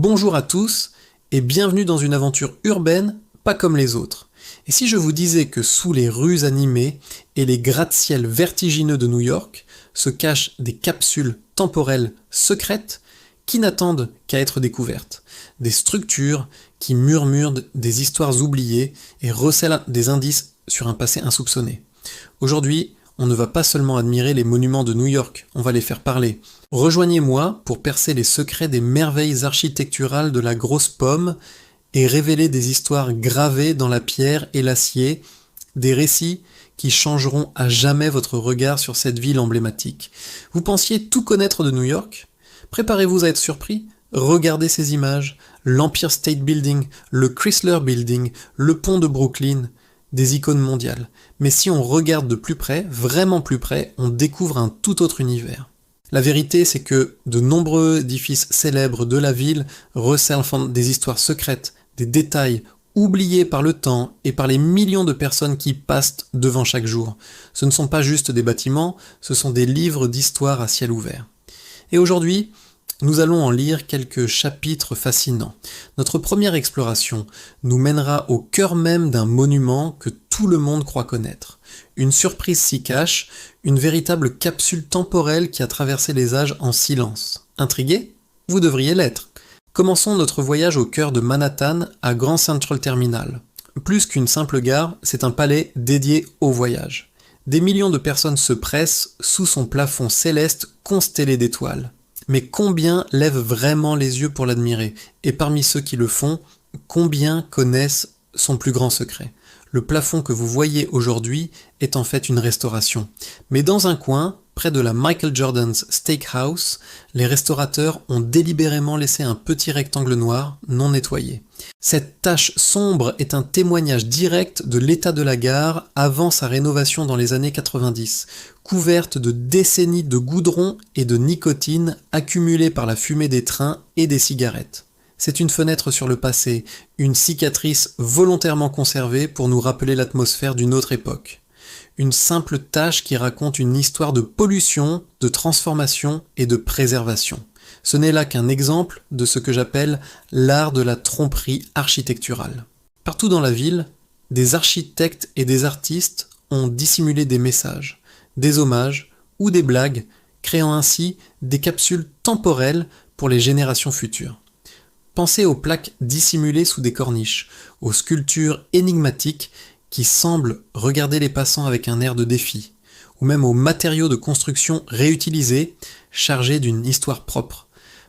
Bonjour à tous et bienvenue dans une aventure urbaine pas comme les autres. Et si je vous disais que sous les rues animées et les gratte-ciel vertigineux de New York se cachent des capsules temporelles secrètes qui n'attendent qu'à être découvertes, des structures qui murmurent des histoires oubliées et recèlent des indices sur un passé insoupçonné. Aujourd'hui, on ne va pas seulement admirer les monuments de New York, on va les faire parler. Rejoignez-moi pour percer les secrets des merveilles architecturales de la Grosse Pomme et révéler des histoires gravées dans la pierre et l'acier, des récits qui changeront à jamais votre regard sur cette ville emblématique. Vous pensiez tout connaître de New York ? Préparez-vous à être surpris. Regardez ces images, l'Empire State Building, le Chrysler Building, le pont de Brooklyn, des icônes mondiales. Mais si on regarde de plus près, vraiment plus près, on découvre un tout autre univers. La vérité, c'est que de nombreux édifices célèbres de la ville recèlent des histoires secrètes, des détails oubliés par le temps et par les millions de personnes qui passent devant chaque jour. Ce ne sont pas juste des bâtiments, ce sont des livres d'histoire à ciel ouvert. Et aujourd'hui, nous allons en lire quelques chapitres fascinants. Notre première exploration nous mènera au cœur même d'un monument que tout le monde croit connaître. Une surprise s'y cache, une véritable capsule temporelle qui a traversé les âges en silence. Intrigué ? Vous devriez l'être. Commençons notre voyage au cœur de Manhattan à Grand Central Terminal. Plus qu'une simple gare, c'est un palais dédié au voyage. Des millions de personnes se pressent sous son plafond céleste constellé d'étoiles. Mais combien lèvent vraiment les yeux pour l'admirer ? Et parmi ceux qui le font, combien connaissent son plus grand secret ? Le plafond que vous voyez aujourd'hui est en fait une restauration. Mais dans un coin, près de la Michael Jordan's Steakhouse, les restaurateurs ont délibérément laissé un petit rectangle noir non nettoyé. Cette tache sombre est un témoignage direct de l'état de la gare avant sa rénovation dans les années 90, couverte de décennies de goudron et de nicotine accumulée par la fumée des trains et des cigarettes. C'est une fenêtre sur le passé, une cicatrice volontairement conservée pour nous rappeler l'atmosphère d'une autre époque. Une simple tache qui raconte une histoire de pollution, de transformation et de préservation. Ce n'est là qu'un exemple de ce que j'appelle l'art de la tromperie architecturale. Partout dans la ville, des architectes et des artistes ont dissimulé des messages, des hommages ou des blagues, créant ainsi des capsules temporelles pour les générations futures. Pensez aux plaques dissimulées sous des corniches, aux sculptures énigmatiques qui semblent regarder les passants avec un air de défi, ou même aux matériaux de construction réutilisés, chargés d'une histoire propre.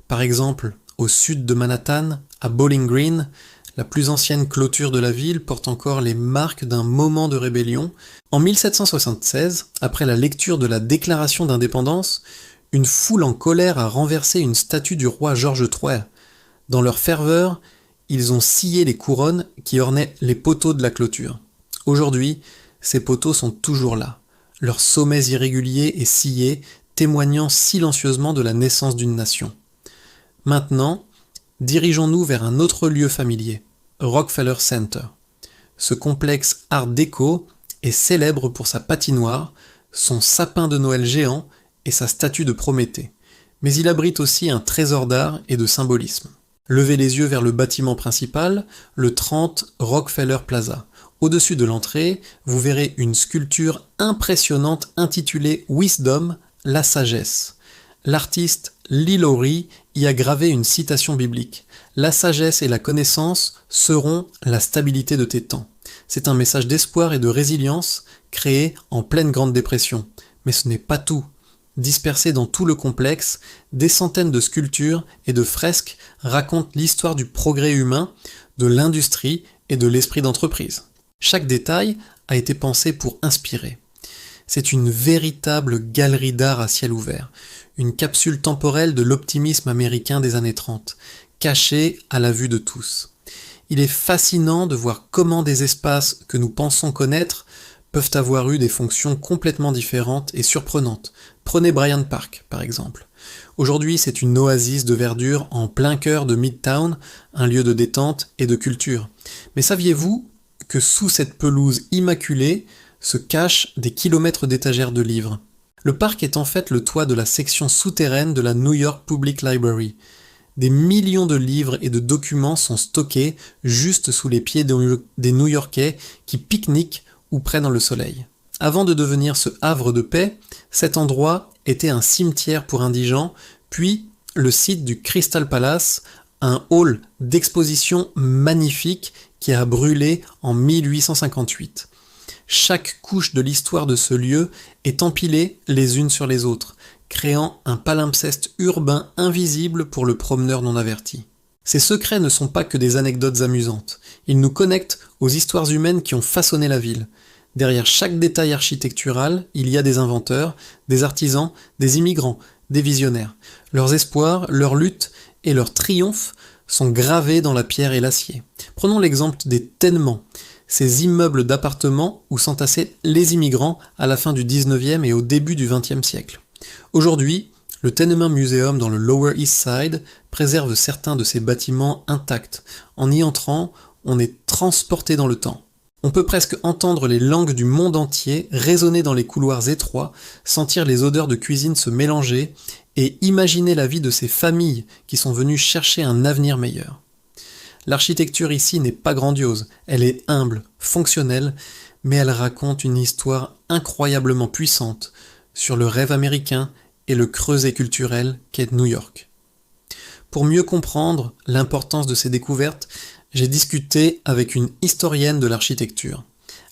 Par exemple, au sud de Manhattan, à Bowling Green, la plus ancienne clôture de la ville porte encore les marques d'un moment de rébellion. En 1776, après la lecture de la Déclaration d'indépendance, une foule en colère a renversé une statue du roi George III. Dans leur ferveur, ils ont scié les couronnes qui ornaient les poteaux de la clôture. Aujourd'hui, ces poteaux sont toujours là, leurs sommets irréguliers et sciés témoignant silencieusement de la naissance d'une nation. Maintenant, dirigeons-nous vers un autre lieu familier, Rockefeller Center. Ce complexe art déco est célèbre pour sa patinoire, son sapin de Noël géant et sa statue de Prométhée. Mais il abrite aussi un trésor d'art et de symbolisme. Levez les yeux vers le bâtiment principal, le 30 Rockefeller Plaza. Au-dessus de l'entrée, vous verrez une sculpture impressionnante intitulée Wisdom, la sagesse. L'artiste Lee Lowry y a gravé une citation biblique. La sagesse et la connaissance seront la stabilité de tes temps. C'est un message d'espoir et de résilience créé en pleine Grande Dépression. Mais ce n'est pas tout. Dispersées dans tout le complexe, des centaines de sculptures et de fresques racontent l'histoire du progrès humain, de l'industrie et de l'esprit d'entreprise. Chaque détail a été pensé pour inspirer. C'est une véritable galerie d'art à ciel ouvert, une capsule temporelle de l'optimisme américain des années 30, cachée à la vue de tous. Il est fascinant de voir comment des espaces que nous pensons connaître peuvent avoir eu des fonctions complètement différentes et surprenantes. Prenez Bryant Park, par exemple. Aujourd'hui, c'est une oasis de verdure en plein cœur de Midtown, un lieu de détente et de culture. Mais saviez-vous que sous cette pelouse immaculée se cachent des kilomètres d'étagères de livres ? Le parc est en fait le toit de la section souterraine de la New York Public Library. Des millions de livres et de documents sont stockés juste sous les pieds des New-Yorkais qui pique-niquent ou prennent le soleil. Avant de devenir ce havre de paix, cet endroit était un cimetière pour indigents, puis le site du Crystal Palace, un hall d'exposition magnifique qui a brûlé en 1858. Chaque couche de l'histoire de ce lieu est empilée les unes sur les autres, créant un palimpseste urbain invisible pour le promeneur non averti. Ces secrets ne sont pas que des anecdotes amusantes, ils nous connectent aux histoires humaines qui ont façonné la ville. Derrière chaque détail architectural, il y a des inventeurs, des artisans, des immigrants, des visionnaires. Leurs espoirs, leurs luttes et leurs triomphes sont gravés dans la pierre et l'acier. Prenons l'exemple des Tenements, ces immeubles d'appartements où s'entassaient les immigrants à la fin du 19e et au début du 20e siècle. Aujourd'hui, le Tenement Museum dans le Lower East Side préserve certains de ces bâtiments intacts. En y entrant, on est transporté dans le temps. On peut presque entendre les langues du monde entier résonner dans les couloirs étroits, sentir les odeurs de cuisine se mélanger et imaginer la vie de ces familles qui sont venues chercher un avenir meilleur. L'architecture ici n'est pas grandiose, elle est humble, fonctionnelle, mais elle raconte une histoire incroyablement puissante sur le rêve américain et le creuset culturel qu'est New York. Pour mieux comprendre l'importance de ces découvertes, j'ai discuté avec une historienne de l'architecture.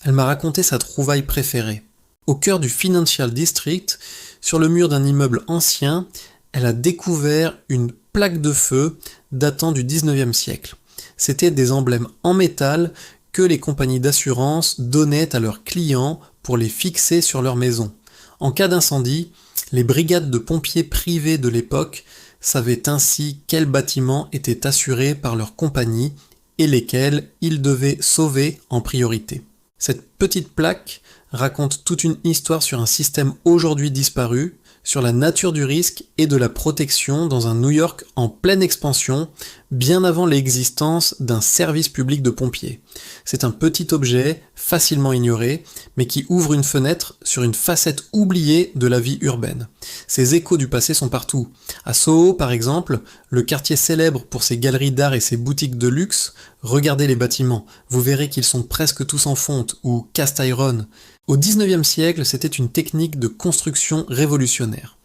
Elle m'a raconté sa trouvaille préférée. Au cœur du Financial District, sur le mur d'un immeuble ancien, elle a découvert une plaque de feu datant du 19e siècle. C'étaient des emblèmes en métal que les compagnies d'assurance donnaient à leurs clients pour les fixer sur leur maison. En cas d'incendie, les brigades de pompiers privés de l'époque savaient ainsi quels bâtiments étaient assurés par leur compagnie et lesquels ils devaient sauver en priorité. Cette petite plaque raconte toute une histoire sur un système aujourd'hui disparu, sur la nature du risque et de la protection dans un New York en pleine expansion, bien avant l'existence d'un service public de pompiers. C'est un petit objet, facilement ignoré, mais qui ouvre une fenêtre sur une facette oubliée de la vie urbaine. Ces échos du passé sont partout. À Soho, par exemple, le quartier célèbre pour ses galeries d'art et ses boutiques de luxe, regardez les bâtiments, vous verrez qu'ils sont presque tous en fonte ou cast iron. Au 19e siècle, c'était une technique de construction révolutionnaire.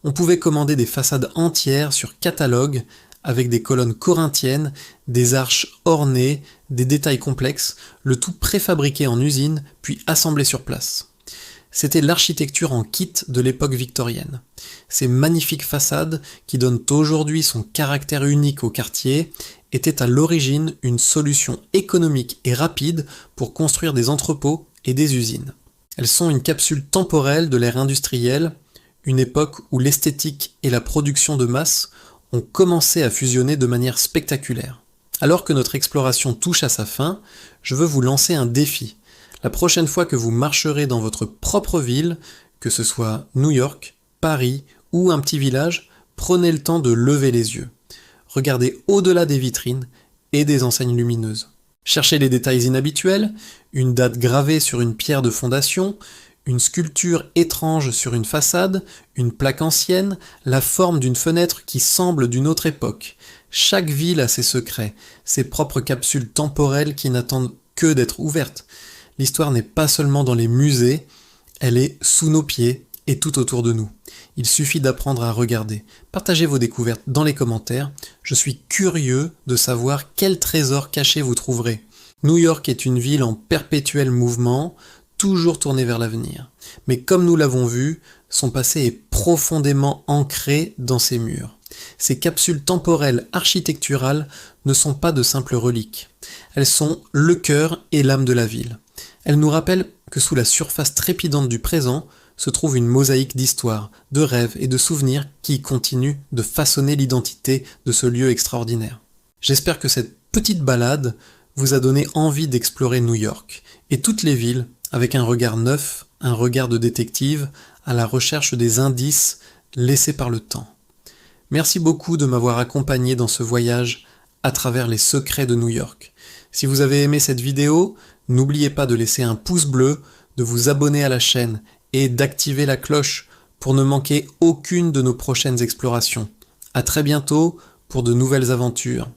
On pouvait commander des façades entières sur catalogue avec des colonnes corinthiennes, des arches ornées, des détails complexes, le tout préfabriqué en usine puis assemblé sur place. C'était l'architecture en kit de l'époque victorienne. Ces magnifiques façades, qui donnent aujourd'hui son caractère unique au quartier, étaient à l'origine une solution économique et rapide pour construire des entrepôts et des usines. Elles sont une capsule temporelle de l'ère industrielle, une époque où l'esthétique et la production de masse ont commencé à fusionner de manière spectaculaire. Alors que notre exploration touche à sa fin, je veux vous lancer un défi. La prochaine fois que vous marcherez dans votre propre ville, que ce soit New York, Paris ou un petit village, prenez le temps de lever les yeux. Regardez au-delà des vitrines et des enseignes lumineuses. Cherchez les détails inhabituels, une date gravée sur une pierre de fondation, une sculpture étrange sur une façade, une plaque ancienne, la forme d'une fenêtre qui semble d'une autre époque. Chaque ville a ses secrets, ses propres capsules temporelles qui n'attendent que d'être ouvertes. L'histoire n'est pas seulement dans les musées, elle est sous nos pieds et tout autour de nous. Il suffit d'apprendre à regarder. Partagez vos découvertes dans les commentaires. Je suis curieux de savoir quel trésor caché vous trouverez. New York est une ville en perpétuel mouvement, toujours tournée vers l'avenir. Mais comme nous l'avons vu, son passé est profondément ancré dans ses murs. Ces capsules temporelles architecturales ne sont pas de simples reliques. Elles sont le cœur et l'âme de la ville. Elles nous rappellent que sous la surface trépidante du présent se trouve une mosaïque d'histoires, de rêves et de souvenirs qui continuent de façonner l'identité de ce lieu extraordinaire. J'espère que cette petite balade vous a donné envie d'explorer New York et toutes les villes avec un regard neuf, un regard de détective à la recherche des indices laissés par le temps. Merci beaucoup de m'avoir accompagné dans ce voyage à travers les secrets de New York. Si vous avez aimé cette vidéo, n'oubliez pas de laisser un pouce bleu, de vous abonner à la chaîne et d'activer la cloche pour ne manquer aucune de nos prochaines explorations. À très bientôt pour de nouvelles aventures.